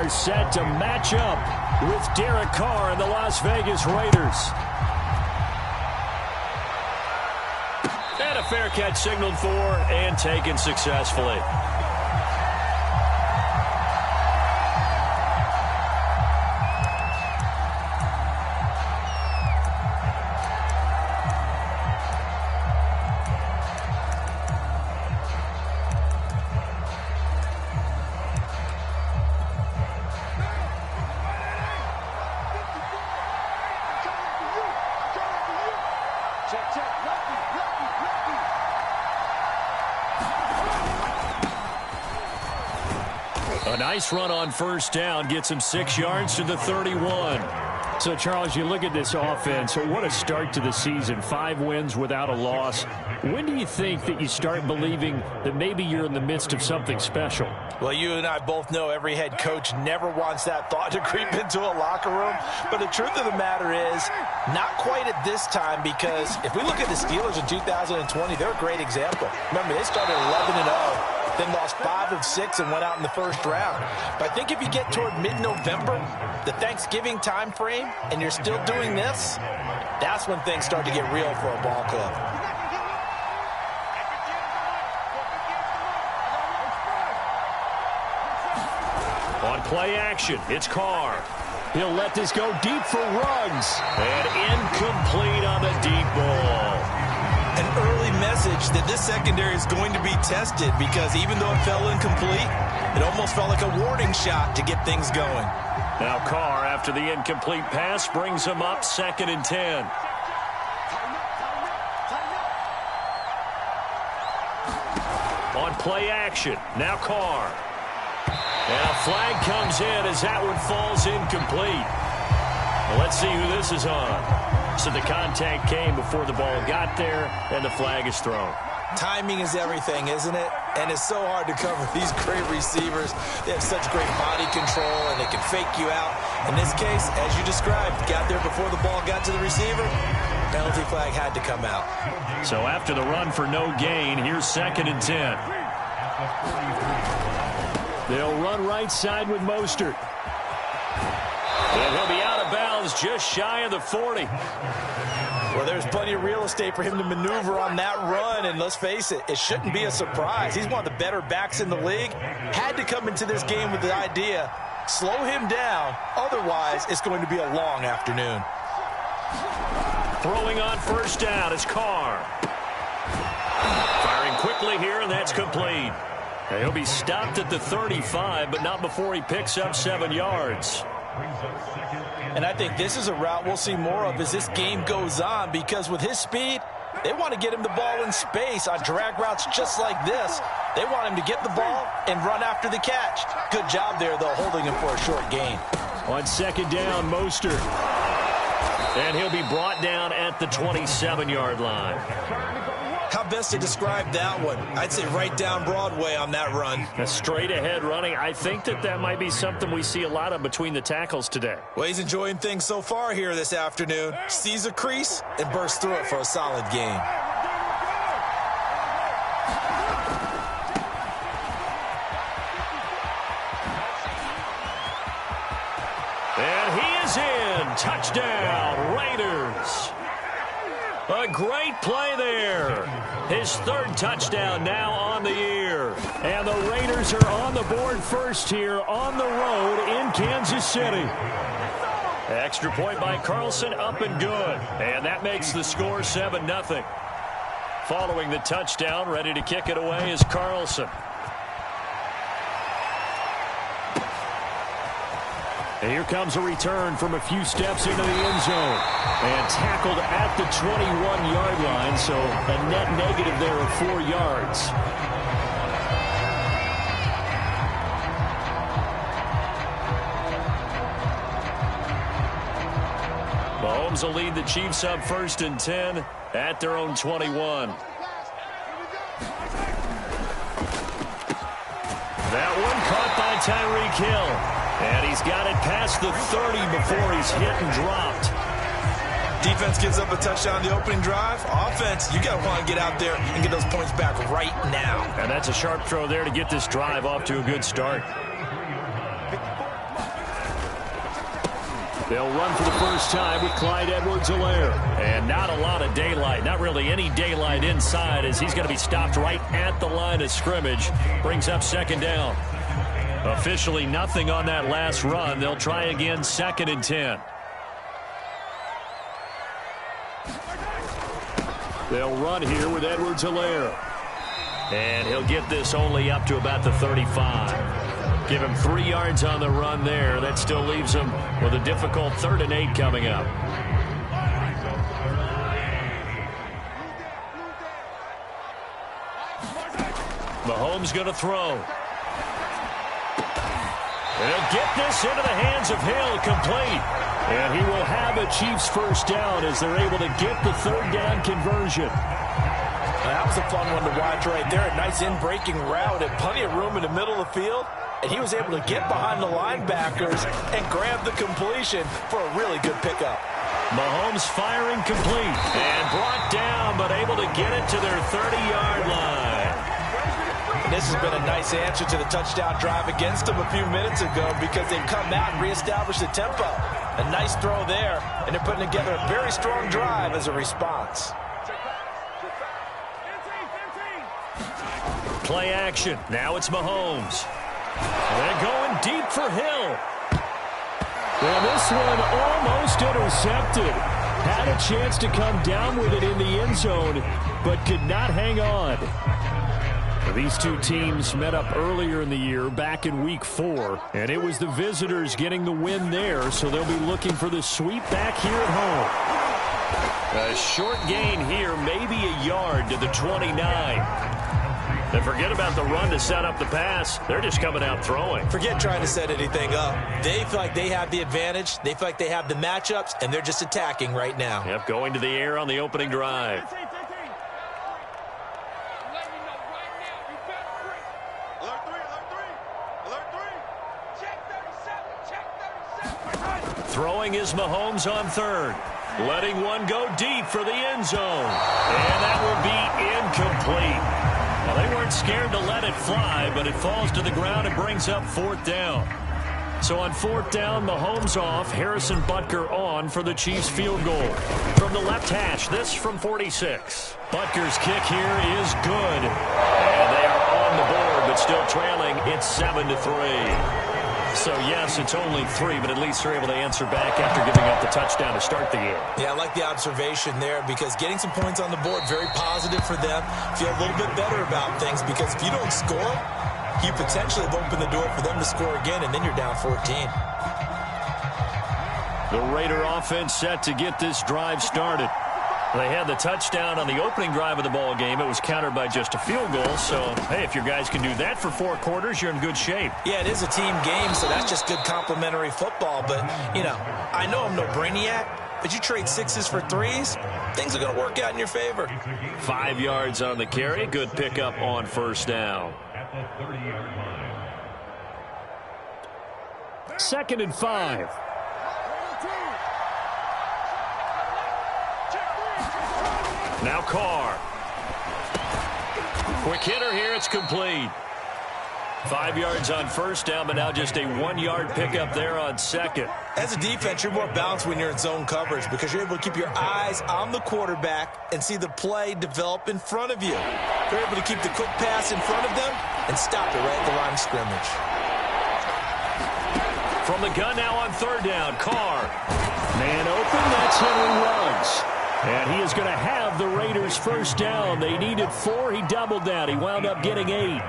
are set to match up with Derek Carr and the Las Vegas Raiders. And a fair catch signaled for and taken successfully. A nice run on first down gets him 6 yards to the 31. So, Charles, you look at this offense, what a start to the season. 5 wins without a loss. When do you think that you start believing that maybe you're in the midst of something special? Well, you and I both know every head coach never wants that thought to creep into a locker room. But the truth of the matter is, not quite at this time, because if we look at the Steelers in 2020, they're a great example. Remember, they started 11-0. Then lost 5 of 6 and went out in the first round. But I think if you get toward mid-November, the Thanksgiving time frame, and you're still doing this, that's when things start to get real for a ball club. On play action, it's Carr. He'll let this go deep for Ruggs. And incomplete on the deep ball. An early message that this secondary is going to be tested, because even though it fell incomplete, it almost felt like a warning shot to get things going. Now Carr, after the incomplete pass, brings him up 2nd and 10. On play action, now Carr. And a flag comes in as that one falls incomplete. Well, let's see who this is on. So the contact came before the ball got there, and the flag is thrown. Timing is everything, isn't it? And it's so hard to cover these great receivers. They have such great body control, and they can fake you out. In this case, as you described, got there before the ball got to the receiver. Penalty flag had to come out. So after the run for no gain, here's 2nd and 10. They'll run right side with Mostert. And he'll be out of bounds just shy of the 40. Well, there's plenty of real estate for him to maneuver on that run, and let's face it, it shouldn't be a surprise. He's one of the better backs in the league. Had to come into this game with the idea, slow him down, otherwise it's going to be a long afternoon. Throwing on first down is Carr. Firing quickly here, and that's complete. Now, he'll be stopped at the 35, but not before he picks up 7 yards. And I think this is a route we'll see more of as this game goes on, because with his speed, they want to get him the ball in space on drag routes just like this. They want him to get the ball and run after the catch. Good job there, though, holding him for a short gain. On 2nd down, Mostert. And he'll be brought down at the 27-yard line. How best to describe that one? I'd say right down Broadway on that run. A straight-ahead running. I think that might be something we see a lot of between the tackles today. Well, he's enjoying things so far here this afternoon. Sees a crease and bursts through it for a solid gain. And he is in. Touchdown, Raiders. A great play there. His 3rd touchdown now on the year. And the Raiders are on the board first here on the road in Kansas City. Extra point by Carlson, up and good. And that makes the score 7-0. Following the touchdown, ready to kick it away is Carlson. And here comes a return from a few steps into the end zone. And tackled at the 21-yard line, so a net negative there of 4 yards. Mahomes will lead the Chiefs up 1st and 10 at their own 21. That one caught by Tyreek Hill. And he's got it past the 30 before he's hit and dropped. Defense gives up a touchdown the opening drive. Offense, you got to want to get out there and get those points back right now. And that's a sharp throw there to get this drive off to a good start. They'll run for the first time with Clyde Edwards-Helaire. And not a lot of daylight, not really any daylight inside, as he's going to be stopped right at the line of scrimmage. Brings up second down. Officially nothing on that last run. They'll try again, 2nd and 10. They'll run here with Edwards-Helaire. And he'll get this only up to about the 35. Give him 3 yards on the run there. That still leaves him with a difficult 3rd and 8 coming up. Mahomes going to throw. And he'll get this into the hands of Hill, complete. And he will have a Chiefs first down as they're able to get the 3rd down conversion. That was a fun one to watch right there. A nice in-breaking route and plenty of room in the middle of the field. And he was able to get behind the linebackers and grab the completion for a really good pickup. Mahomes firing complete and brought down, but able to get it to their 30-yard line. And this has been a nice answer to the touchdown drive against them a few minutes ago because they've come out and reestablished the tempo. A nice throw there, and they're putting together a very strong drive as a response. Play action. Now it's Mahomes. They're going deep for Hill. Well, this one almost intercepted. Had a chance to come down with it in the end zone, but could not hang on. These two teams met up earlier in the year, back in Week 4, and it was the visitors getting the win there, so they'll be looking for the sweep back here at home. A short gain here, maybe a yard to the 29. And forget about the run to set up the pass. They're just coming out throwing. Forget trying to set anything up. They feel like they have the advantage. They feel like they have the matchups, and they're just attacking right now. Yep, going to the air on the opening drive. Throwing is Mahomes on 3rd. Letting one go deep for the end zone. And that will be incomplete. Well, they weren't scared to let it fly, but it falls to the ground and brings up 4th down. So on 4th down, Mahomes off, Harrison Butker on for the Chiefs field goal. From the left hash, this from 46. Butker's kick here is good. And they are on the board, but still trailing. It's 7-3. So, yes, it's only 3, but at least they're able to answer back after giving up the touchdown to start the game. Yeah, I like the observation there because getting some points on the board, very positive for them. Feel a little bit better about things because if you don't score, you potentially have opened the door for them to score again, and then you're down 14. The Raider offense set to get this drive started. They had the touchdown on the opening drive of the ball game. It was countered by just a field goal. So, hey, if your guys can do that for 4 quarters, you're in good shape. Yeah, it is a team game, so that's just good complimentary football. But, you know, I know I'm no brainiac, but you trade 6s for 3s, things are going to work out in your favor. 5 yards on the carry. Good pickup on 1st down. 2nd and 5. Now Carr. Quick hitter here. It's complete. 5 yards on 1st down, but now just a 1-yard pickup there on 2nd. As a defense, you're more balanced when you're in zone coverage because you're able to keep your eyes on the quarterback and see the play develop in front of you. You're able to keep the quick pass in front of them and stop it right at the line of scrimmage. From the gun now on 3rd down, Carr. Man open, that's Henry Ruggs. And he is going to have the Raiders first down. They needed 4. He doubled that. He wound up getting 8.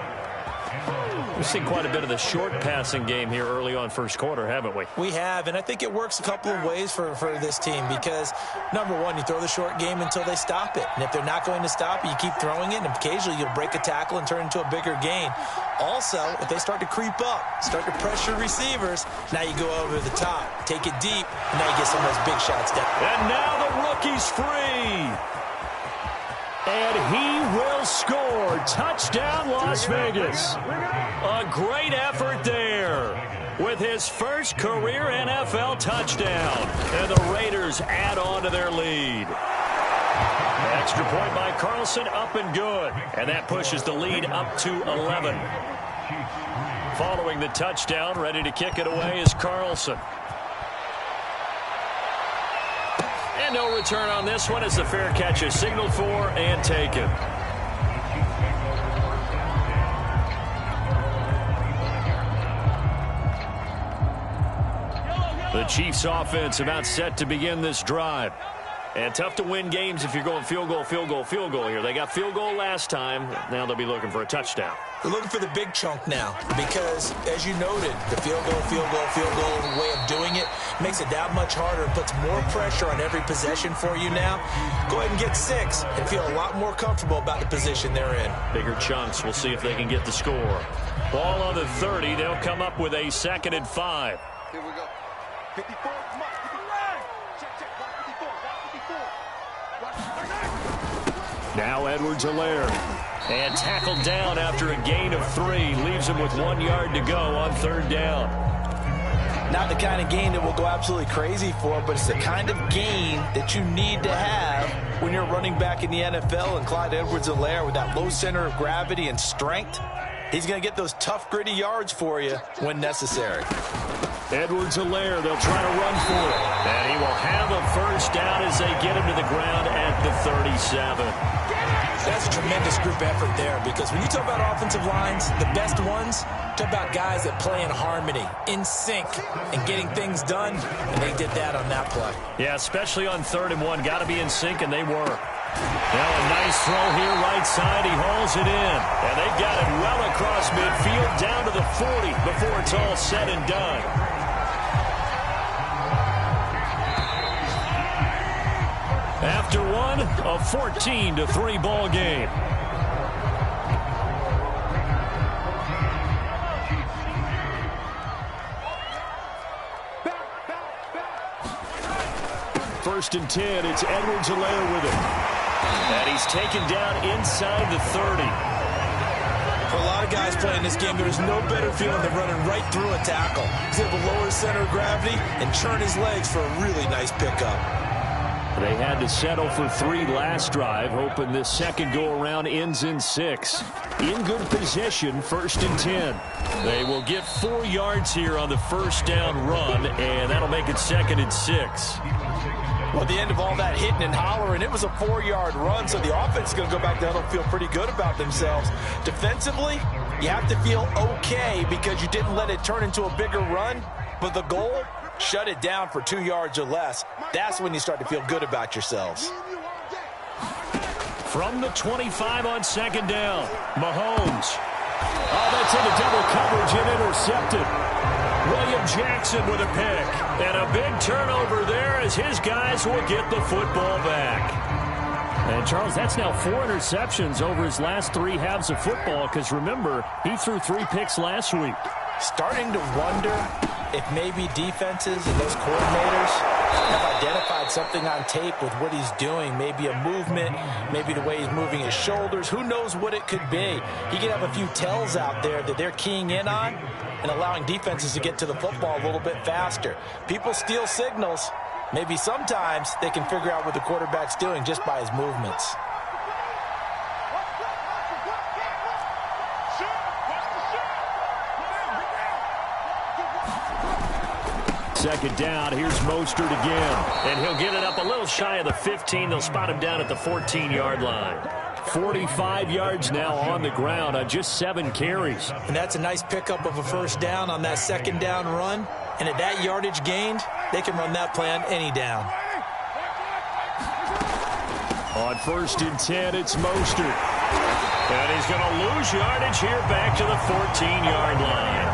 We've seen quite a bit of the short passing game here early on 1st quarter, haven't we? We have, and I think it works a couple of ways for this team because, number one, you throw the short game until they stop it. And if they're not going to stop it, you keep throwing it, and occasionally you'll break a tackle and turn into a bigger gain. Also, if they start to creep up, start to pressure receivers, now you go over the top, take it deep, and now you get some of those big shots down. And now the rookie's free. And he will score. Touchdown, Las Vegas. A great effort there with his first career NFL touchdown. And the Raiders add on to their lead. Extra point by Carlson, up and good. And that pushes the lead up to 11. Following the touchdown, ready to kick it away is Carlson. And no return on this one as the fair catch is signaled for and taken. The Chiefs offense about set to begin this drive. And tough to win games if you're going field goal, field goal, field goal here. They got field goal last time. Now they'll be looking for a touchdown. They're looking for the big chunk now because, as you noted, the field goal, way of doing it makes it that much harder and puts more pressure on every possession for you now. Go ahead and get 6 and feel a lot more comfortable about the position they're in. Bigger chunks. We'll see if they can get the score. Ball on the 30. They'll come up with a 2nd and 5. Here we go. 54, come on, 54. Check, 154. Now Edwards-Helaire. And tackled down after a gain of 3. Leaves him with 1 yard to go on 3rd down. Not the kind of gain that we'll go absolutely crazy for, but it's the kind of gain that you need to have when you're running back in the NFL. And Clyde Edwards-Helaire, with that low center of gravity and strength, he's going to get those tough, gritty yards for you when necessary. Edwards-Helaire, they'll try to run for it. And he will have a 1st down as they get him to the ground at the 37. That's a tremendous group effort there, because when you talk about offensive lines, the best ones, talk about guys that play in harmony, in sync, and getting things done, and they did that on that play. Yeah, especially on 3rd and 1. Got to be in sync, and they were. Now a nice throw here, right side. He hauls it in. And they've got it well across midfield, down to the 40 before it's all said and done. After one, a 14-3 ball game. First and 10, it's Edwards-Helaire with it. And he's taken down inside the 30. For a lot of guys playing this game, there's no better feeling than running right through a tackle. He's able to lower his center of gravity and churn his legs for a really nice pickup. They had to settle for 3 last drive, hoping this second go-around ends in 6. In good position, 1st and 10. They will get 4 yards here on the 1st down run, and that'll make it 2nd and 6. Well, at the end of all that hitting and hollering, it was a 4-yard run, so the offense is going to go back down and feel pretty good about themselves. Defensively, you have to feel okay because you didn't let it turn into a bigger run, but the goal, shut it down for 2 yards or less. That's when you start to feel good about yourselves. From the 25 on 2nd down, Mahomes. Oh, that's into double coverage and intercepted. William Jackson with a pick. And a big turnover there as his guys will get the football back. And, Charles, that's now 4 interceptions over his last 3 halves of football, because, remember, he threw 3 picks last week. Starting to wonder if maybe defenses and those coordinators have identified something on tape with what he's doing. Maybe a movement, maybe the way he's moving his shoulders. Who knows what it could be? He could have a few tells out there that they're keying in on and allowing defenses to get to the football a little bit faster. People steal signals. Maybe sometimes they can figure out what the quarterback's doing just by his movements. Second down, here's Mostert again. And he'll get it up a little shy of the 15. They'll spot him down at the 14-yard line. 45 yards now on the ground on just 7 carries. And that's a nice pickup of a 1st down on that 2nd down run. And at that yardage gained, they can run that play on any down. On 1st and 10, it's Mostert. And he's going to lose yardage here back to the 14-yard line.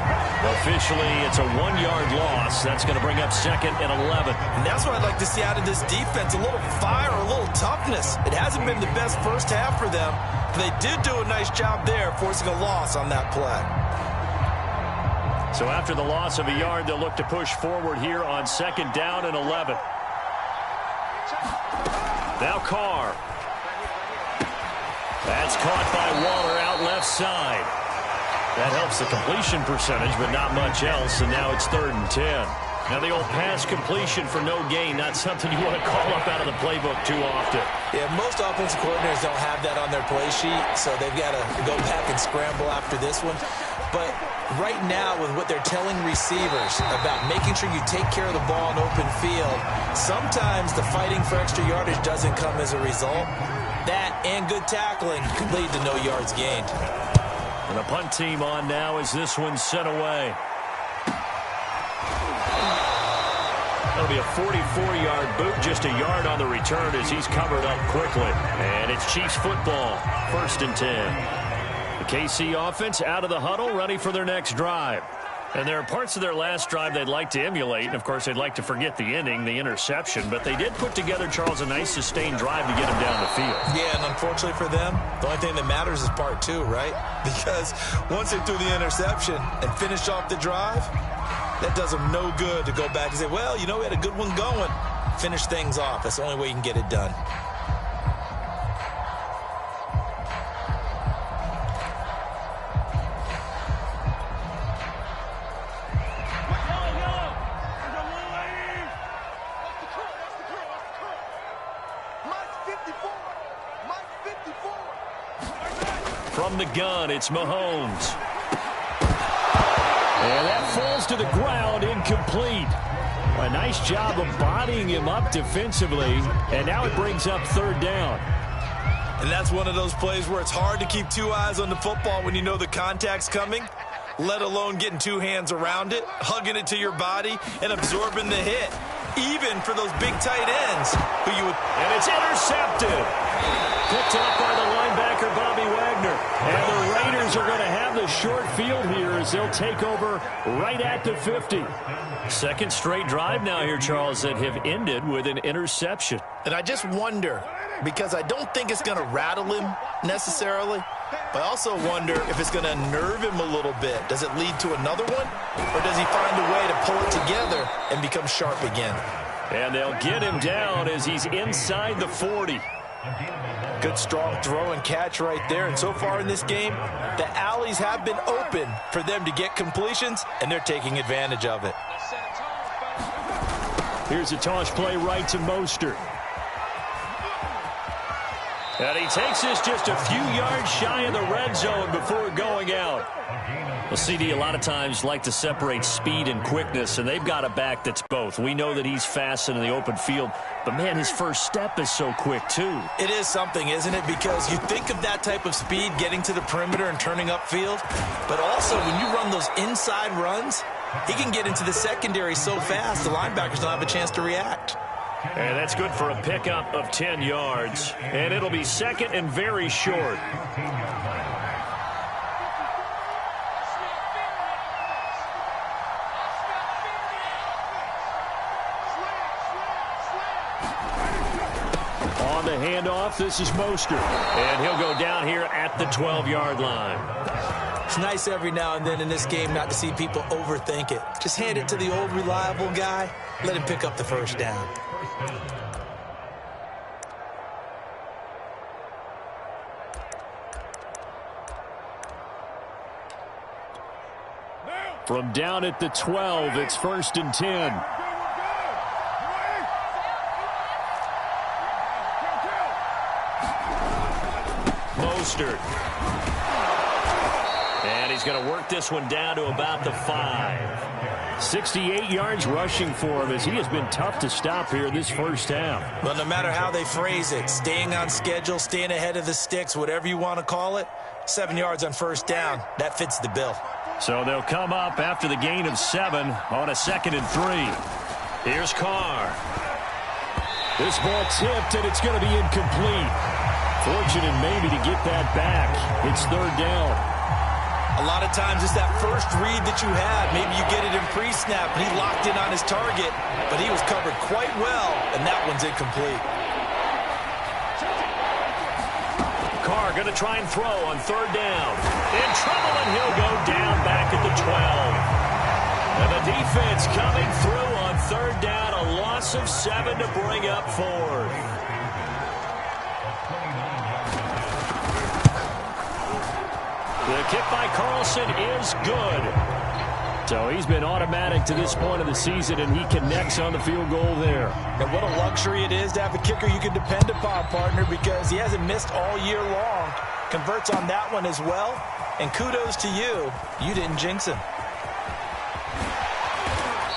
Officially, it's a 1-yard loss. That's going to bring up 2nd and 11. And that's what I'd like to see out of this defense, a little fire, a little toughness. It hasn't been the best first half for them, but they did do a nice job there, forcing a loss on that play. So after the loss of a yard, they'll look to push forward here on 2nd down and 11. Now Carr. That's caught by Waller out left side. That helps the completion percentage, but not much else, and now it's 3rd and 10. Now the old pass completion for no gain, not something you want to call up out of the playbook too often. Yeah, most offensive coordinators don't have that on their play sheet, so they've got to go back and scramble after this one. But right now, with what they're telling receivers about making sure you take care of the ball in open field, sometimes the fighting for extra yardage doesn't come as a result. That and good tackling could lead to no yards gained. And the punt team on now as this one's sent away. That'll be a 44-yard boot, just a yard on the return as he's covered up quickly. And it's Chiefs football, 1st and 10. The KC offense out of the huddle, ready for their next drive. And there are parts of their last drive they'd like to emulate. And, of course, they'd like to forget the inning, the interception. But they did put together, Charles, a nice sustained drive to get them down the field. Yeah, and unfortunately for them, the only thing that matters is part 2, right? Because once they threw the interception and finished off the drive, that does them no good to go back and say, well, you know, we had a good one going. Finish things off. That's the only way you can get it done. From the gun, it's Mahomes. And that falls to the ground, incomplete. A nice job of bodying him up defensively, and now it brings up 3rd down. And that's one of those plays where it's hard to keep 2 eyes on the football when you know the contact's coming, let alone getting 2 hands around it, hugging it to your body, and absorbing the hit, even for those big tight ends. And it's intercepted. Picked up by the linebacker, Bobby Wagner. And the Raiders are going to have the short field here as they'll take over right at the 50. Second straight drive now here, Charles, that have ended with an interception. And I just wonder, because I don't think it's going to rattle him necessarily, but I also wonder if it's going to unnerve him a little bit. Does it lead to another one? Or does he find a way to pull it together and become sharp again? And they'll get him down as he's inside the 40. Good strong throw and catch right there. And so far in this game, the alleys have been open for them to get completions, and they're taking advantage of it. Here's a toss play right to Mostert. And he takes this just a few yards shy of the red zone before going out. Well, CD, a lot of times like to separate speed and quickness, and they've got a back that's both. We know that he's fast in the open field, but, man, his first step is so quick, too. It is something, isn't it? Because you think of that type of speed getting to the perimeter and turning upfield, but also when you run those inside runs, he can get into the secondary so fast the linebackers don't have a chance to react. And that's good for a pickup of 10 yards. And it'll be 2nd and very short. On the handoff, this is Mostert. And he'll go down here at the 12-yard line. It's nice every now and then in this game not to see people overthink it. Just hand it to the old reliable guy. Let him pick up the first down. From down at the 12, it's 1st and 10. Mostert. And he's going to work this one down to about the 5. 68 yards rushing for him as he has been tough to stop here this first half. Well, no matter how they phrase it, staying on schedule, staying ahead of the sticks, whatever you want to call it, 7 yards on first down, that fits the bill. So they'll come up after the gain of 7 on a 2nd and 3. Here's Carr. This ball tipped, and it's going to be incomplete. Fortunate maybe to get that back. It's 3rd down. A lot of times it's that first read that you have. Maybe you get it in pre-snap, and he locked in on his target, but he was covered quite well, and that one's incomplete. Carr going to try and throw on 3rd down. In trouble, and he'll go down back at the 12. And the defense coming through on 3rd down. A loss of 7 to bring up 4th. The kick by Carlson is good. So he's been automatic to this point of the season, and he connects on the field goal there. And what a luxury it is to have a kicker you can depend upon, partner, because he hasn't missed all year long. converts on that one as well. And kudos to you. You didn't jinx him.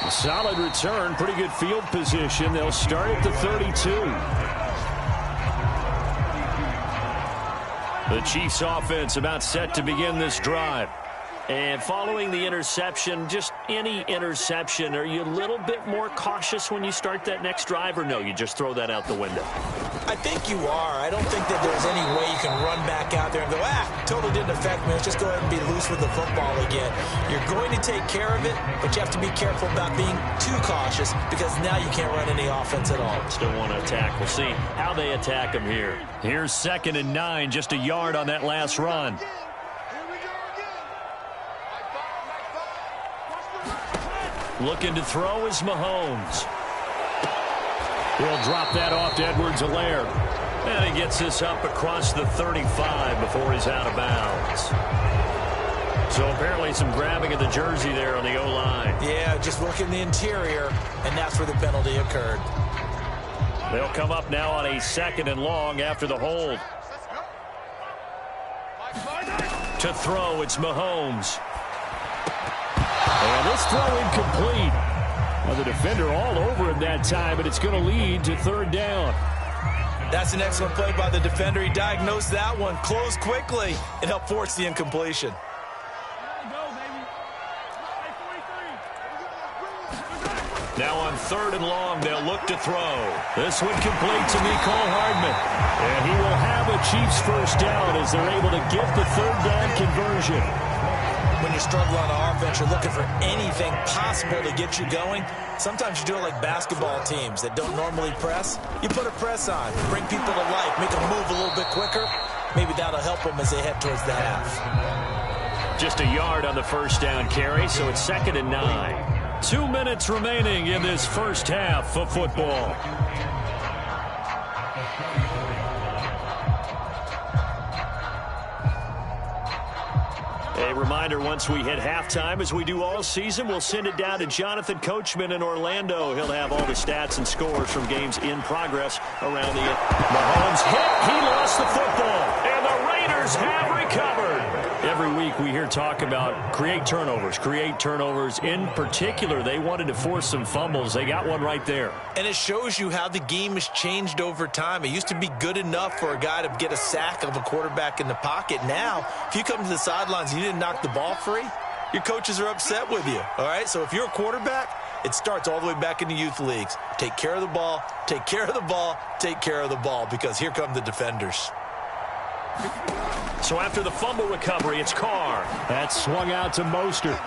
A solid return, pretty good field position. They'll start at the 32. The Chiefs offense about set to begin this drive. And following the interception, just any interception, are you a little bit more cautious when you start that next drive, or no, you just throw that out the window? I think you are. I don't think that there's any way you can run back out there and go, totally didn't affect me. Let's just go ahead and be loose with the football again. You're going to take care of it, but you have to be careful about being too cautious because now you can't run any offense at all. Still want to attack. We'll see how they attack him here. Here's 2nd and 9, just a yard on that last run. Looking to throw is Mahomes. He'll drop that off to Edwards-Helaire. And he gets this up across the 35 before he's out of bounds. So apparently some grabbing of the jersey there on the O-line. Yeah, just look in the interior, and that's where the penalty occurred. They'll come up now on a 2nd and long after the hold. To throw, it's Mahomes. And this throw incomplete. Well, the defender all over him that time, but it's going to lead to 3rd down. That's an excellent play by the defender. He diagnosed that one, closed quickly, and helped force the incompletion. Now on 3rd and long, they'll look to throw. This one complete to Mecole Hardman. And he will have a Chiefs first down as they're able to get the 3rd down conversion. When you struggle on offense, you're looking for anything possible to get you going. Sometimes you do it like basketball teams that don't normally press. You put a press on, bring people to life, make them move a little bit quicker. Maybe that'll help them as they head towards the half. Just a yard on the first down carry, so it's 2nd and 9. 2 minutes remaining in this first half of football. A reminder, once we hit halftime, as we do all season, we'll send it down to Jonathan Coachman in Orlando. He'll have all the stats and scores from games in progress around the end. Mahomes hit. He lost the football. And the Raiders have recovered. Every week we hear talk about create turnovers. In particular, they wanted to force some fumbles. They got one right there. And it shows you how the game has changed over time. It used to be good enough for a guy to get a sack of a quarterback in the pocket. Now, if you come to the sidelines and you didn't knock the ball free, your coaches are upset with you. All right? So if you're a quarterback, it starts all the way back in the youth leagues. Take care of the ball, take care of the ball, take care of the ball, because here come the defenders. So after the fumble recovery, it's Carr. That's swung out to Mostert.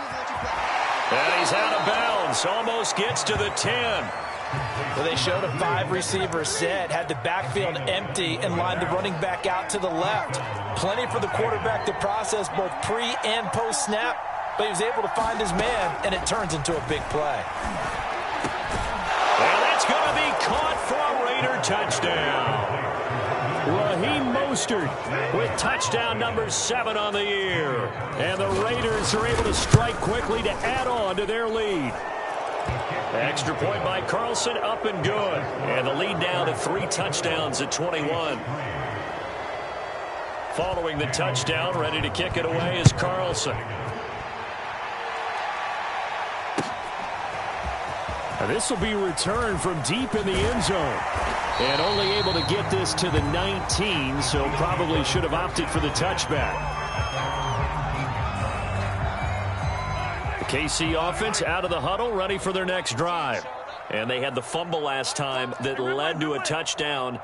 And he's out of bounds. Almost gets to the 10. Well, they showed a 5-receiver set, had the backfield empty, and lined the running back out to the left. Plenty for the quarterback to process both pre- and post-snap, but he was able to find his man, and it turns into a big play. And that's going to be caught for a Raider touchdown. Raheem Mostert with touchdown number 7 on the year. And the Raiders are able to strike quickly to add on to their lead. Extra point by Carlson, up and good. And the lead down to 3 touchdowns at 21. Following the touchdown, ready to kick it away is Carlson. And this will be returned from deep in the end zone. And only able to get this to the 19, so probably should have opted for the touchback. The KC offense out of the huddle, ready for their next drive. And they had the fumble last time that led to a touchdown.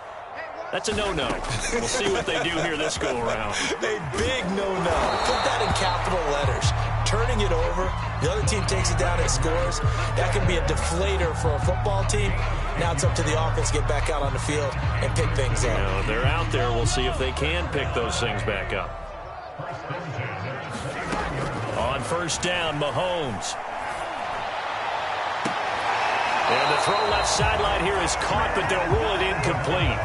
That's a no-no. We'll see what they do here this go-around. A big no-no. Put that in capital letters. Turning it over, the other team takes it down and scores. That can be a deflator for a football team. Now it's up to the offense to get back out on the field and pick things up. You know, they're out there. We'll see if they can pick those things back up. On first down, Mahomes. And the throw left sideline here is caught, but they'll rule it incomplete.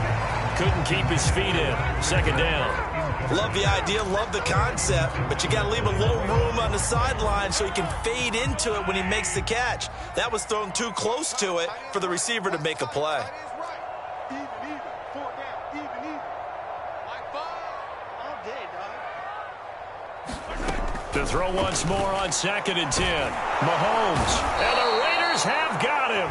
Couldn't keep his feet in. 2nd down. Love the idea, love the concept, but you got to leave a little room on the sideline so he can fade into it when he makes the catch. That was thrown too close to it for the receiver to make a play. To throw once more on 2nd and 10. Mahomes. And the Raiders have got him.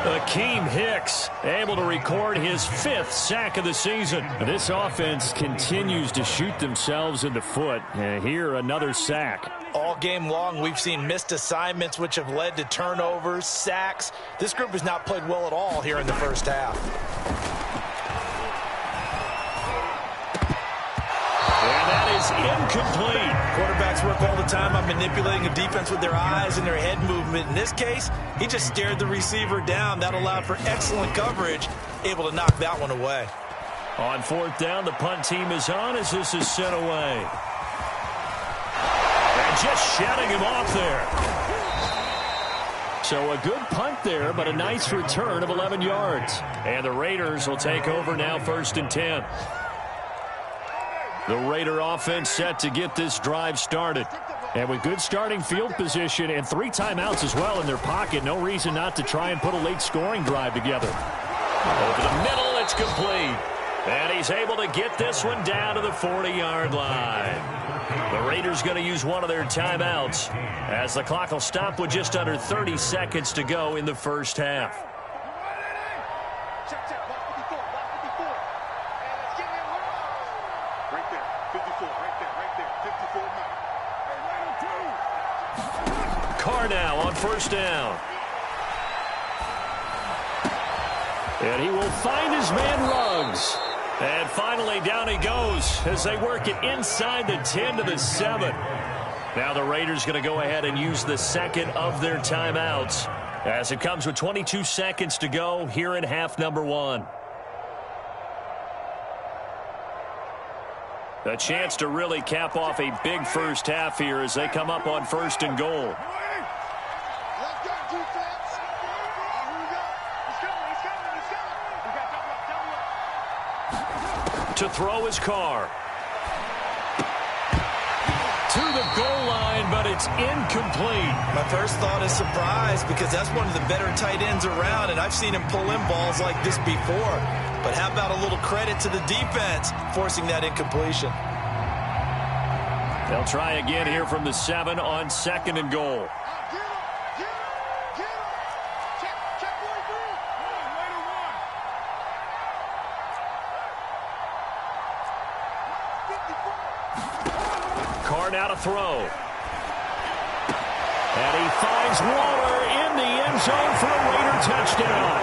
Akeem Hicks able to record his 5th sack of the season. This offense continues to shoot themselves in the foot. Here, another sack. All game long, we've seen missed assignments, which have led to turnovers, sacks. This group has not played well at all here in the first half. And that is incomplete. Quarterbacks work all the time on manipulating a defense with their eyes and their head movement. In this case, he just stared the receiver down. That allowed for excellent coverage, able to knock that one away. On 4th down, the punt team is on as this is sent away. And just shutting him off there. So a good punt there, but a nice return of 11 yards. And the Raiders will take over now 1st and 10. The Raider offense set to get this drive started. And with good starting field position and 3 timeouts as well in their pocket, no reason not to try and put a late scoring drive together. Over the middle, it's complete. And he's able to get this one down to the 40-yard line. The Raiders going to use one of their timeouts as the clock will stop with just under 30 seconds to go in the first half. Carr now on 1st down. And he will find his man Ruggs. And finally down he goes as they work it inside the 10 to the 7. Now the Raiders going to go ahead and use the 2nd of their timeouts as it comes with 22 seconds to go here in half number 1. A chance to really cap off a big first half here as they come up on 1st and goal. To throw his Carr. To the goal line, but it's incomplete. My first thought is surprise because that's one of the better tight ends around, and I've seen him pull in balls like this before. But how about a little credit to the defense forcing that incompletion? They'll try again here from the 7 on 2nd and goal. Carr now to throw. And he finds Waller in the end zone for a Raider touchdown.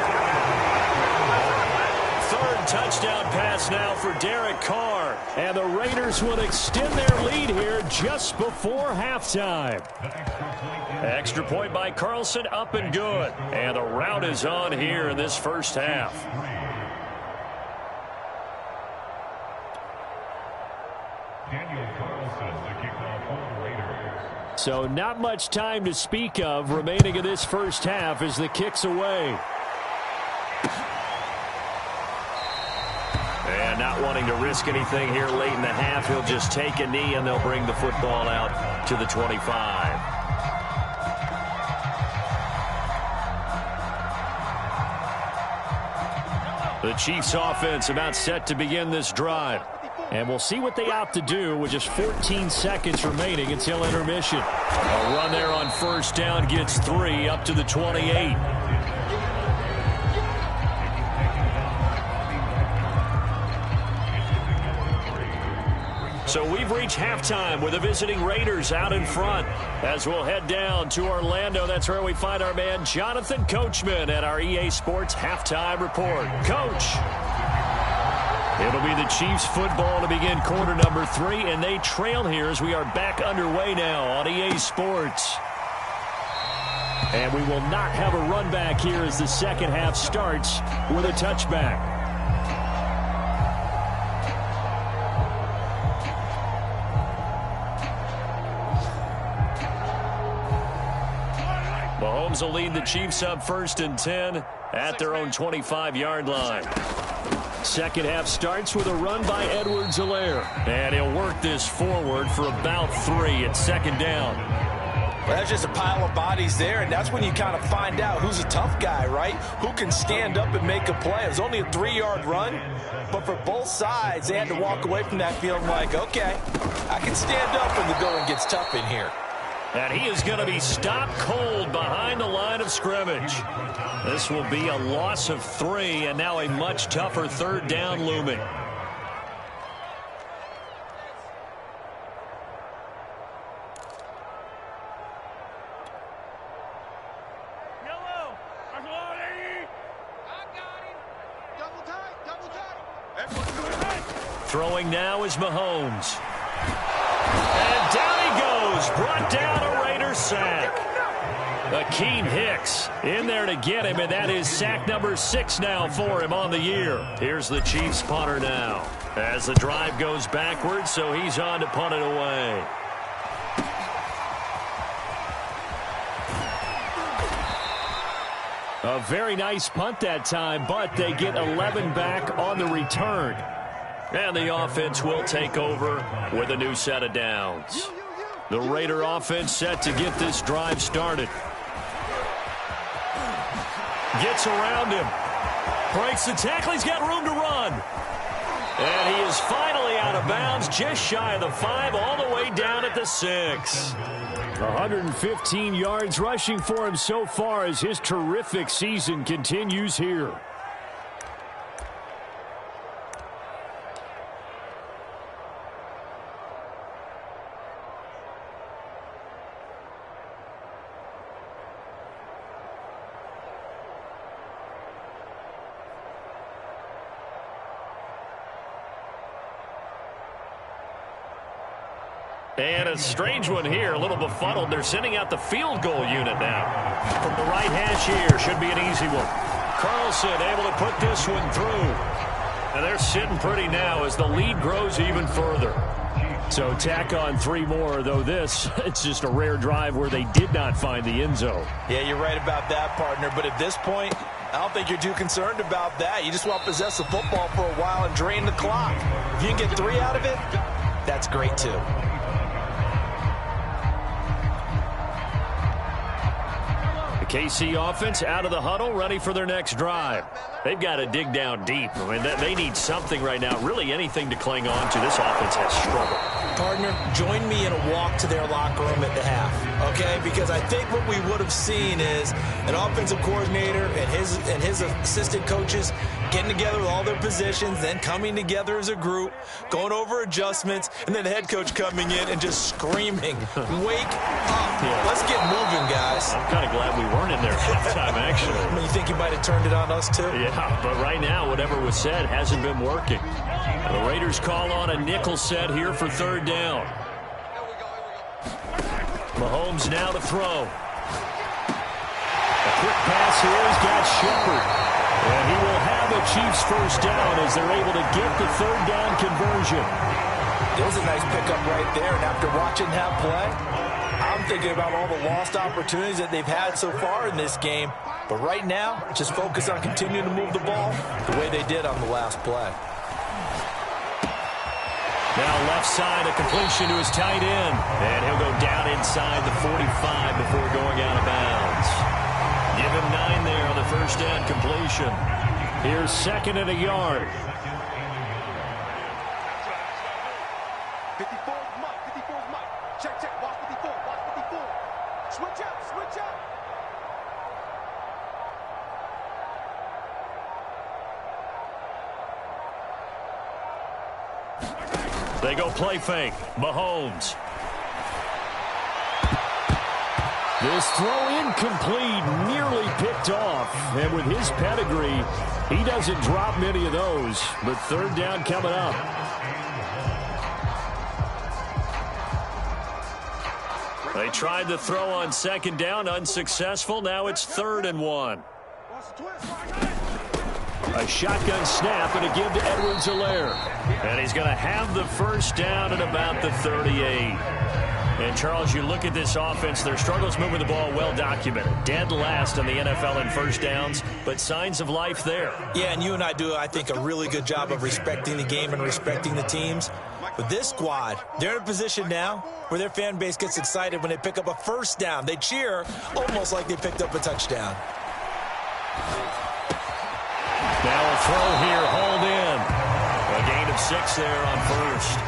3rd touchdown pass now for Derek Carr. And the Raiders will extend their lead here just before halftime. Extra point by Carlson, up and good. And the rout is on here in this first half. So not much time to speak of remaining in this first half as the kick's away. And not wanting to risk anything here late in the half, he'll just take a knee and they'll bring the football out to the 25. The Chiefs offense about set to begin this drive. And we'll see what they opt to do with just 14 seconds remaining until intermission. A run there on 1st down gets 3 up to the 28. So we've reached halftime with the visiting Raiders out in front. As we'll head down to Orlando, that's where we find our man Jonathan Coachman at our EA Sports Halftime Report. Coach. It'll be the Chiefs football to begin quarter number 3, and they trail here as we are back underway now on EA Sports. And we will not have a run back here as the second half starts with a touchback. Mahomes will lead the Chiefs up 1st and 10 at their own 25-yard line. Second half starts with a run by Edwards-Helaire. And he'll work this forward for about 3 at 2nd down. Well, that's just a pile of bodies there, and that's when you kind of find out who's a tough guy, right? Who can stand up and make a play. It was only a 3-yard run, but for both sides, they had to walk away from that feeling like, okay, I can stand up when the going gets tough in here. And he is going to be stopped cold behind the line of scrimmage. This will be a loss of 3, and now a much tougher 3rd down looming. Throwing now is Mahomes. And down he goes. Brought down a Raider sack. Akeem Hicks in there to get him, and that is sack number 6 now for him on the year. Here's the Chiefs punter now as the drive goes backwards, so he's on to punt it away. A very nice punt that time, but they get 11 back on the return. And the offense will take over with a new set of downs. The Raider offense set to get this drive started. Gets around him. Breaks the tackle. He's got room to run. And he is finally out of bounds, just shy of the 5, all the way down at the 6. 115 yards rushing for him so far as his terrific season continues here. And a strange one here, a little befuddled. They're sending out the field goal unit now. From the right hash here, should be an easy one. Carlson able to put this one through. And they're sitting pretty now as the lead grows even further. So tack on 3 more, though this, it's just a rare drive where they did not find the end zone. Yeah, you're right about that, partner. But at this point, I don't think you're too concerned about that. You just want to possess the football for a while and drain the clock. If you can get 3 out of it, that's great, too. KC offense out of the huddle, ready for their next drive. They've got to dig down deep. I mean, they need something right now, really anything to cling on to. This offense has struggled. Partner, join me in a walk to their locker room at the half, okay? Because I think what we would have seen is an offensive coordinator and his assistant coaches getting together with all their positions, then coming together as a group, going over adjustments, and then the head coach coming in and just screaming, wake up. Yeah. Let's get moving, guys. I'm kind of glad we weren't in there at halftime, actually. I mean, you think you might have turned it on us, too? Yeah, but right now, whatever was said hasn't been working. The Raiders call on a nickel set here for 3rd down. Mahomes now to throw. A quick pass here has got Shepard. And he will have a Chiefs 1st down as they're able to get the 3rd down conversion. There's a nice pickup right there. And after watching that play, I'm thinking about all the lost opportunities that they've had so far in this game. But right now, just focus on continuing to move the ball the way they did on the last play. Now left side, a completion to his tight end. And he'll go down inside the 45 before going out of bounds. Give him 9 there on the 1st down completion. Here's 2nd and a yard. 54 Mike, 54 Mike. Check, watch 54, watch 54. Switch out. They go play fake. Mahomes. This throw incomplete, nearly picked off. And with his pedigree, he doesn't drop many of those. But 3rd down coming up. They tried the throw on 2nd down, unsuccessful. Now it's 3rd and 1. A shotgun snap and a give to Edwards-Helaire. And he's going to have the 1st down at about the 38. And, Charles, you look at this offense, their struggles moving the ball well documented. Dead last in the NFL in first downs, but signs of life there. Yeah, and you and I do, I think, a really good job of respecting the game and respecting the teams. But this squad, they're in a position now where their fan base gets excited when they pick up a first down. They cheer almost like they picked up a touchdown. Now a throw here, hauled in. A gain of 6 there on first.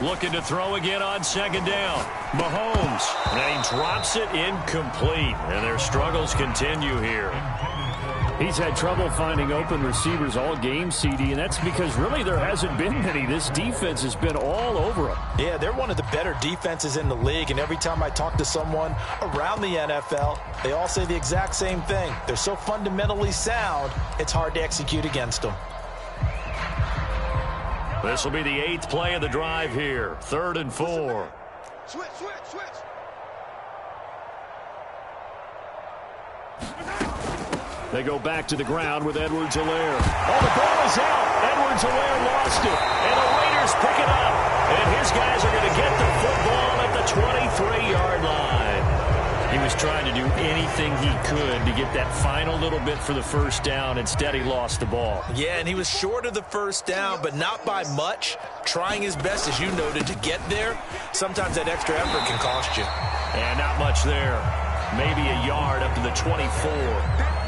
Looking to throw again on second down. Mahomes. And he drops it incomplete. And their struggles continue here. He's had trouble finding open receivers all game, CD, and that's because really there hasn't been many. This defense has been all over him. Yeah, they're one of the better defenses in the league, and every time I talk to someone around the NFL, they all say the exact same thing. They're so fundamentally sound, it's hard to execute against them. This will be the 8th play of the drive here. 3rd and 4. Switch. They go back to the ground with Edwards-Helaire. Oh, the ball is out. Edwards-Helaire lost it. And the Raiders pick it up. And his guys are going to get the football at the 23-yard line. He was trying to do anything he could to get that final little bit for the first down. Instead, he lost the ball. Yeah, and he was short of the first down, but not by much. Trying his best, as you noted, to get there. Sometimes that extra effort can cost you. And not much there. Maybe a yard up to the 24.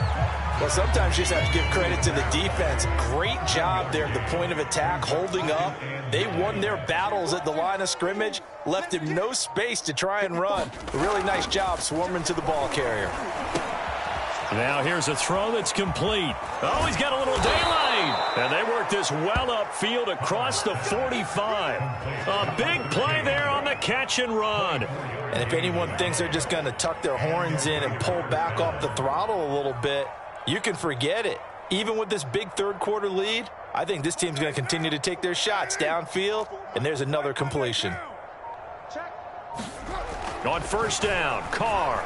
Well, sometimes you just have to give credit to the defense. Great job there at the point of attack, holding up. They won their battles at the line of scrimmage, left him no space to try and run. A really nice job swarming to the ball carrier. Now here's a throw that's complete. Oh, he's got a little daylight. And they work this well upfield across the 45. A big play there on the catch and run. And if anyone thinks they're just going to tuck their horns in and pull back off the throttle a little bit, you can forget it. Even with this big third-quarter lead, I think this team's going to continue to take their shots downfield, and there's another completion. On first down, Carr.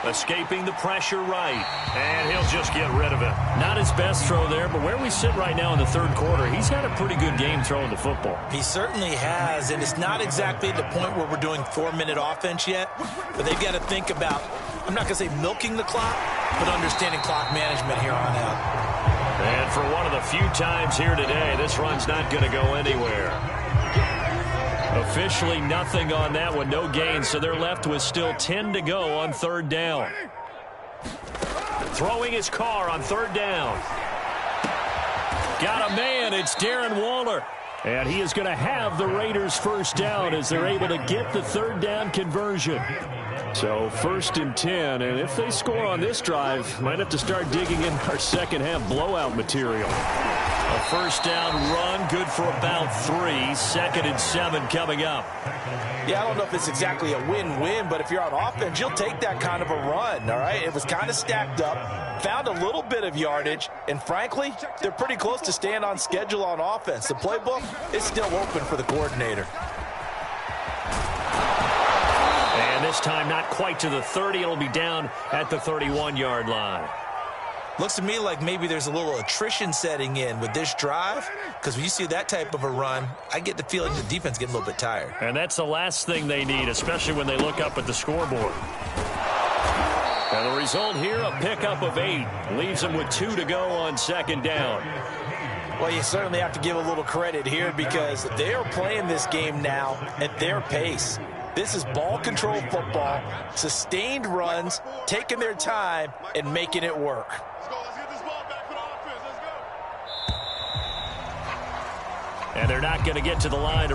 Escaping the pressure right, and he'll just get rid of it. Not his best throw there, but where we sit right now in the third quarter, he's had a pretty good game throwing the football. He certainly has, and it's not exactly the point where we're doing 4-minute offense yet, but they've got to think about, I'm not going to say milking the clock, but understanding clock management here on out. And for one of the few times here today, this run's not going to go anywhere. Officially nothing on that one, no gain, so they're left with still 10 to go on third down. Throwing his Carr on third down. Got a man, it's Darren Waller. And he is going to have the Raiders first down as they're able to get the third down conversion. So 1st and 10, and if they score on this drive, might have to start digging in our second half blowout material. A first down run, good for about 3. 2nd and 7 coming up. Yeah, I don't know if it's exactly a win-win, but if you're on offense, you'll take that kind of a run, all right? It was kind of stacked up, found a little bit of yardage, and frankly, they're pretty close to staying on schedule on offense. The playbook is still open for the coordinator. And this time not quite to the 30. It'll be down at the 31-yard line. Looks to me like maybe there's a little attrition setting in with this drive, because when you see that type of a run, I get the feeling the defense getting a little bit tired. And that's the last thing they need, especially when they look up at the scoreboard. And the result here, a pickup of 8. Leaves them with 2 to go on second down. Well, you certainly have to give a little credit here because they are playing this game now at their pace. This is ball control football, sustained runs, taking their time, and making it work. Let's get this ball back for the offense. Let's go. And they're not going to get to the line.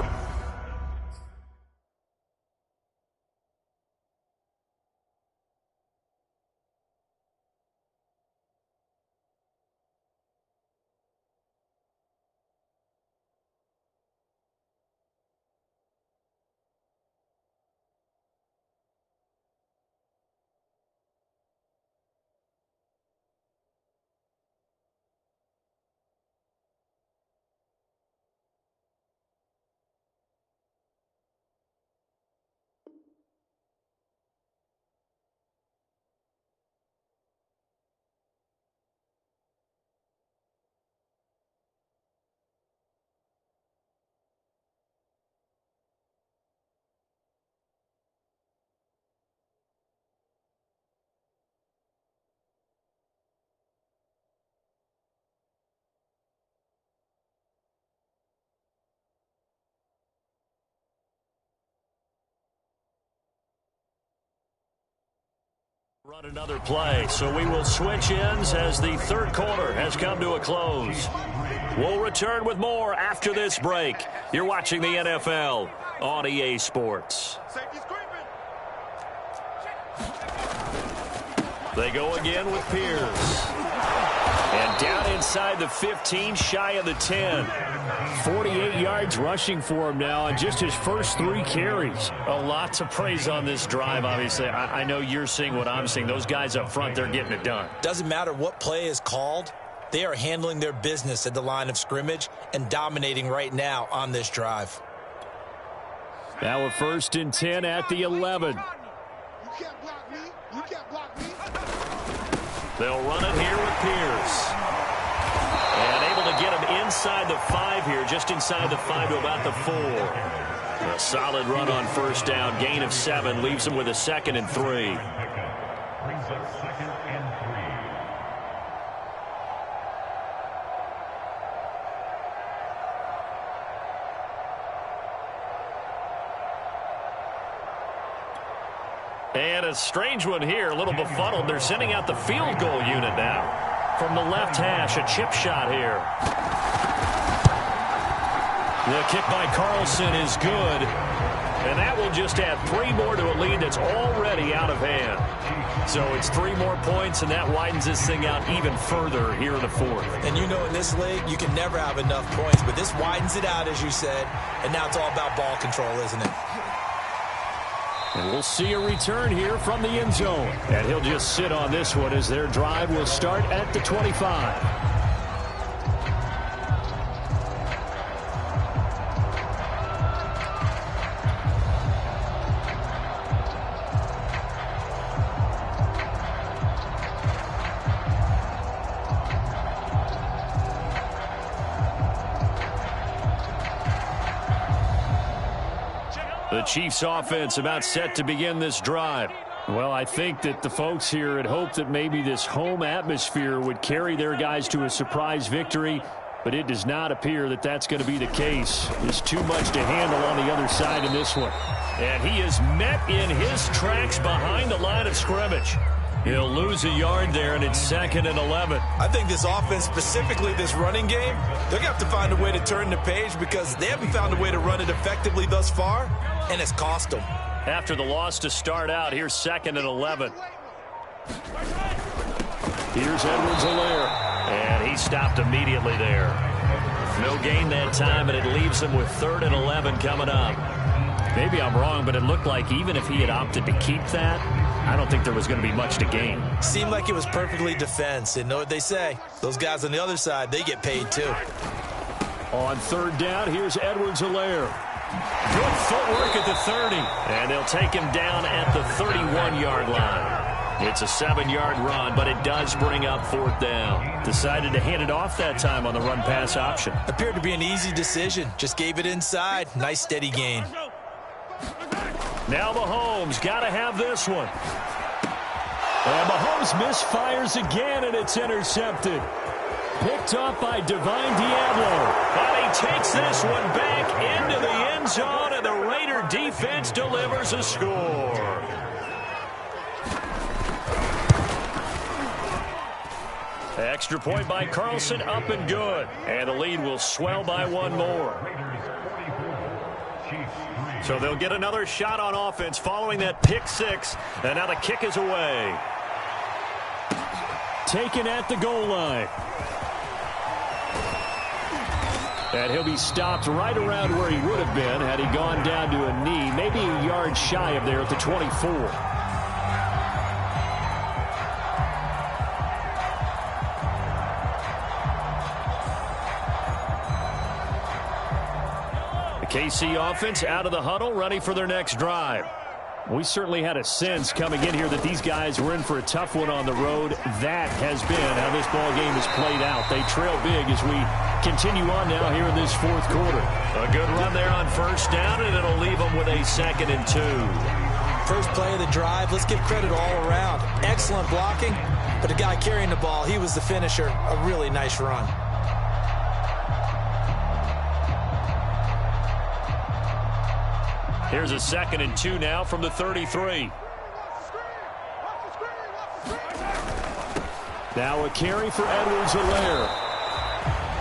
Run another play, so we will switch ends as the third quarter has come to a close. We'll return with more after this break. You're watching the NFL on EA Sports. They go again with Pierce. And down inside the 15, shy of the 10. 48 yards rushing for him now on just his first 3 carries. A lot to praise on this drive, obviously. I know you're seeing what I'm seeing. Those guys up front, they're getting it done. Doesn't matter what play is called. They are handling their business at the line of scrimmage and dominating right now on this drive. Now a 1st and 10 at the 11. You can't block me. You can't block me. They'll run it here with Pierce. And able to get him inside the 5 here, just inside the 5 to about the 4. A solid run on 1st down, gain of 7, leaves him with a 2nd and 3. Brings up 2nd and 3. And a strange one here, a little befuddled. They're sending out the field goal unit now. From the left hash, a chip shot here. The kick by Carlson is good. And that will just add 3 more to a lead that's already out of hand. So it's 3 more points, and that widens this thing out even further here in the 4th. And you know in this league, you can never have enough points, but this widens it out, as you said, and now it's all about ball control, isn't it? And we'll see a return here from the end zone. And he'll just sit on this one as their drive will start at the 25. The Chiefs offense about set to begin this drive. Well, I think that the folks here had hoped that maybe this home atmosphere would carry their guys to a surprise victory, but it does not appear that that's going to be the case. There's too much to handle on the other side in this one. And he is met in his tracks behind the line of scrimmage. He'll lose a yard there, and it's 2nd and 11. I think this offense, specifically this running game, they're going to have to find a way to turn the page because they haven't found a way to run it effectively thus far, and it's cost them. After the loss to start out, here's 2nd and 11. Here's Edwards-Helaire. And he stopped immediately there. No gain that time, and it leaves him with 3rd and 11 coming up. Maybe I'm wrong, but it looked like even if he had opted to keep that, I don't think there was going to be much to gain. Seemed like it was perfectly defense. And know what they say? Those guys on the other side, they get paid too. On 3rd down, here's Edwards-Helaire. Good footwork at the 30. And they'll take him down at the 31-yard line. It's a 7-yard run, but it does bring up 4th down. Decided to hand it off that time on the run-pass option. Appeared to be an easy decision. Just gave it inside. Nice steady gain. Now Mahomes got to have this one. And Mahomes misfires again, and it's intercepted. Picked up by Divine Diablo. But he takes this one back into the end zone, and the Raider defense delivers a score. Extra point by Carlson, up and good. And the lead will swell by 1 more. So they'll get another shot on offense following that pick 6. And now the kick is away. Taken at the goal line. And he'll be stopped right around where he would have been had he gone down to a knee, maybe a yard shy of there at the 24. KC offense out of the huddle, ready for their next drive. We certainly had a sense coming in here that these guys were in for a tough one on the road. That has been how this ball game has played out. They trail big as we continue on now here in this 4th quarter. A good run there on 1st down, and it'll leave them with a 2nd and 2. First play of the drive, let's give credit all around. Excellent blocking, but the guy carrying the ball, he was the finisher. A really nice run. Here's a 2nd and 2 now from the 33. Now a carry for Edwards-Helaire.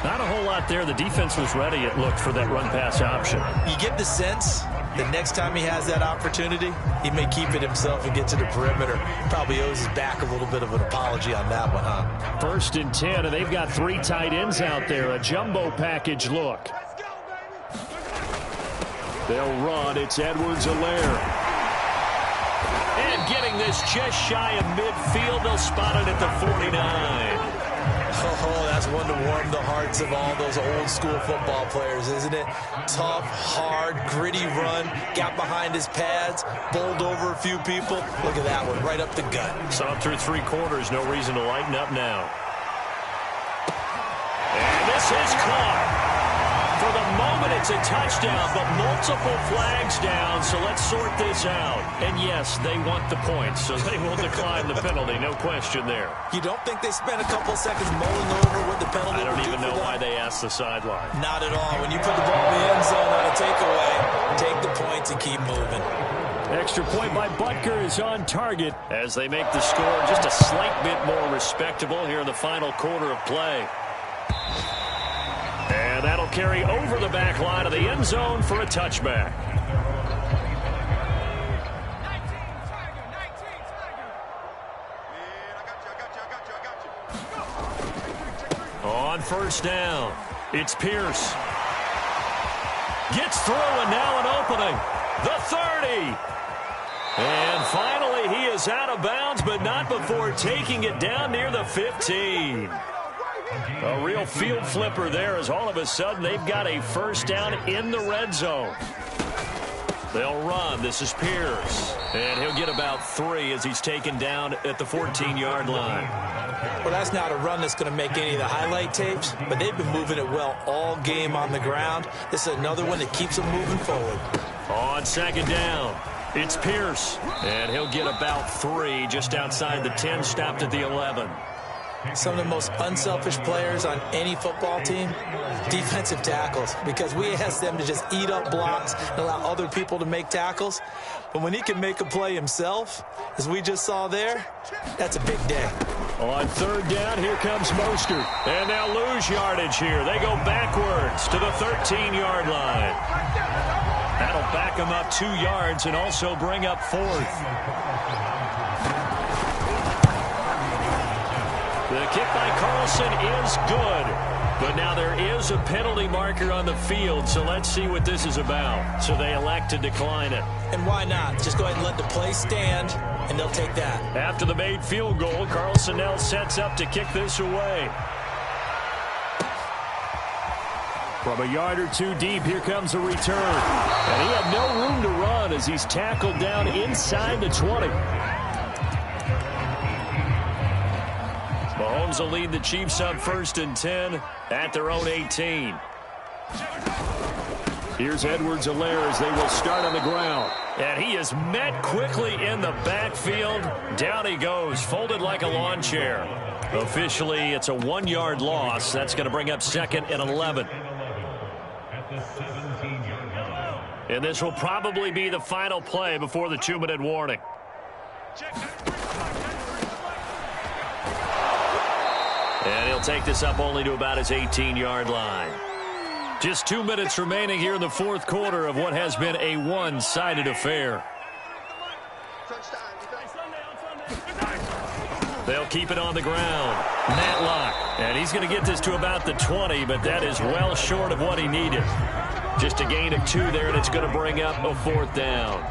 Not a whole lot there. The defense was ready, it looked, for that run-pass option. You get the sense that next time he has that opportunity, he may keep it himself and get to the perimeter. Probably owes his back a little bit of an apology on that one, huh? 1st and 10, and they've got 3 tight ends out there. A jumbo package look. They'll run. It's Edwards-Helaire. And getting this just shy of midfield, they'll spot it at the 49. Oh, that's one to warm the hearts of all those old school football players, isn't it? Tough, hard, gritty run, got behind his pads, bowled over a few people. Look at that one, right up the gut. So up through 3 quarters, no reason to lighten up now. And this is caught. For the moment, it's a touchdown, but multiple flags down, so let's sort this out. And yes, they want the points, so they will decline the penalty, no question there. You don't think they spent a couple seconds mulling over what the penalty I don't would even do know for why them? they asked the sideline. Not at all. When you put the ball in the end zone on a takeaway, take the points and keep moving. Extra point by Butker is on target. As they make the score just a slight bit more respectable here in the final quarter of play. And that'll carry over the back line of the end zone for a touchback. On 1st down, it's Pierce. Gets through, and now an opening. The 30. And finally, he is out of bounds, but not before taking it down near the 15. A real field flipper there, as all of a sudden they've got a 1st down in the red zone. They'll run. This is Pierce. And he'll get about 3 as he's taken down at the 14-yard line. Well, that's not a run that's going to make any of the highlight tapes, but they've been moving it well all game on the ground. This is another one that keeps them moving forward. On 2nd down, it's Pierce. And he'll get about 3 just outside the 10, stopped at the 11. Some of the most unselfish players on any football team, defensive tackles, because we ask them to just eat up blocks and allow other people to make tackles. But when he can make a play himself, as we just saw there, that's a big day. On 3rd down, here comes Mostert. And they'll lose yardage here. They go backwards to the 13-yard line. That'll back them up 2 yards and also bring up 4th. The kick by Carlson is good. But now there is a penalty marker on the field, so let's see what this is about. So they elect to decline it. And why not? Just go ahead and let the play stand, and they'll take that. After the made field goal, Carlson now sets up to kick this away. From a yard or 2 deep, here comes a return. And he had no room to run as he's tackled down inside the 20. Mahomes will lead the Chiefs up 1st and 10 at their own 18. Here's Edwards-Helaire as they will start on the ground. And he is met quickly in the backfield. Down he goes, folded like a lawn chair. Officially, it's a 1-yard loss. That's going to bring up 2nd and 11. And this will probably be the final play before the 2-minute warning. And he'll take this up only to about his 18-yard line. Just 2 minutes remaining here in the 4th quarter of what has been a one-sided affair. They'll keep it on the ground. Matlock. And he's going to get this to about the 20, but that is well short of what he needed. Just a gain of 2 there, and it's going to bring up a 4th down.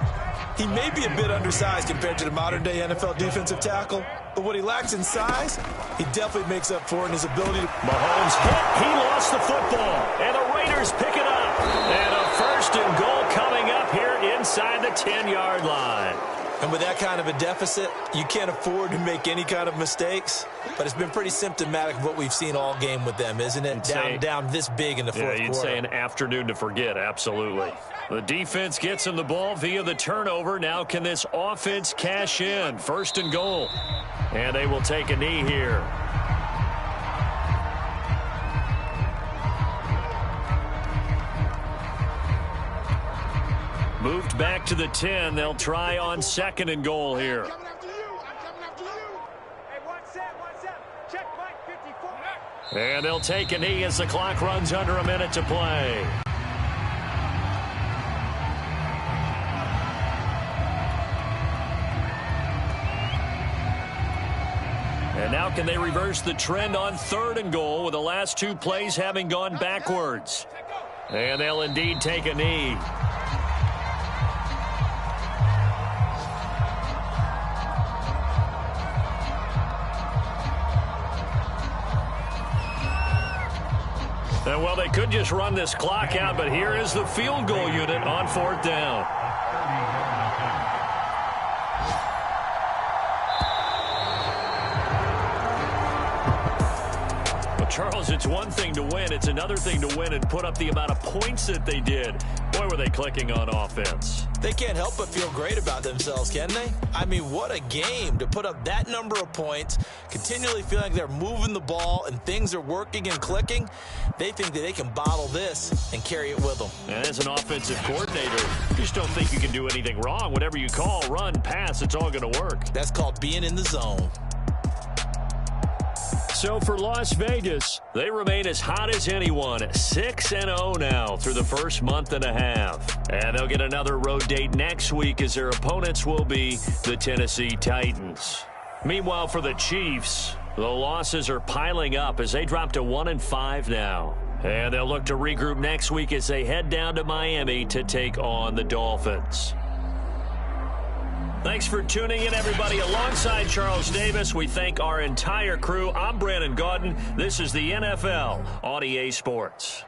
He may be a bit undersized compared to the modern-day NFL defensive tackle, but what he lacks in size, he definitely makes up for in his ability to... Mahomes hit. He lost the football, and the Raiders pick it up. And a 1st and goal coming up here inside the 10-yard line. And with that kind of a deficit, you can't afford to make any kind of mistakes. But it's been pretty symptomatic of what we've seen all game with them, isn't it? Down this big in the 4th quarter. Yeah, you'd say an afternoon to forget, absolutely. The defense gets him the ball via the turnover. Now can this offense cash in? 1st and goal. And they will take a knee here. Moved back to the 10. They'll try on 2nd and goal here. I'm coming after you. I'm coming after you. Hey, 1 set. Check. And they'll take a knee as the clock runs under a minute to play. And now can they reverse the trend on 3rd and goal with the last 2 plays having gone backwards? And they'll indeed take a knee. And well, they could just run this clock out, but here is the field goal unit on 4th down. Charles, it's one thing to win. It's another thing to win and put up the amount of points that they did. Boy, were they clicking on offense. They can't help but feel great about themselves, can they? I mean, what a game to put up that number of points, continually feeling like they're moving the ball and things are working and clicking. They think that they can bottle this and carry it with them. And as an offensive coordinator, you just don't think you can do anything wrong. Whatever you call, run, pass, it's all going to work. That's called being in the zone. So for Las Vegas, they remain as hot as anyone, 6-0 now through the first month and a half. And they'll get another road date next week as their opponents will be the Tennessee Titans. Meanwhile, for the Chiefs, the losses are piling up as they drop to 1-5 now. And they'll look to regroup next week as they head down to Miami to take on the Dolphins. Thanks for tuning in, everybody. Alongside Charles Davis, we thank our entire crew. I'm Brandon Gaudin. This is the NFL on EA Sports.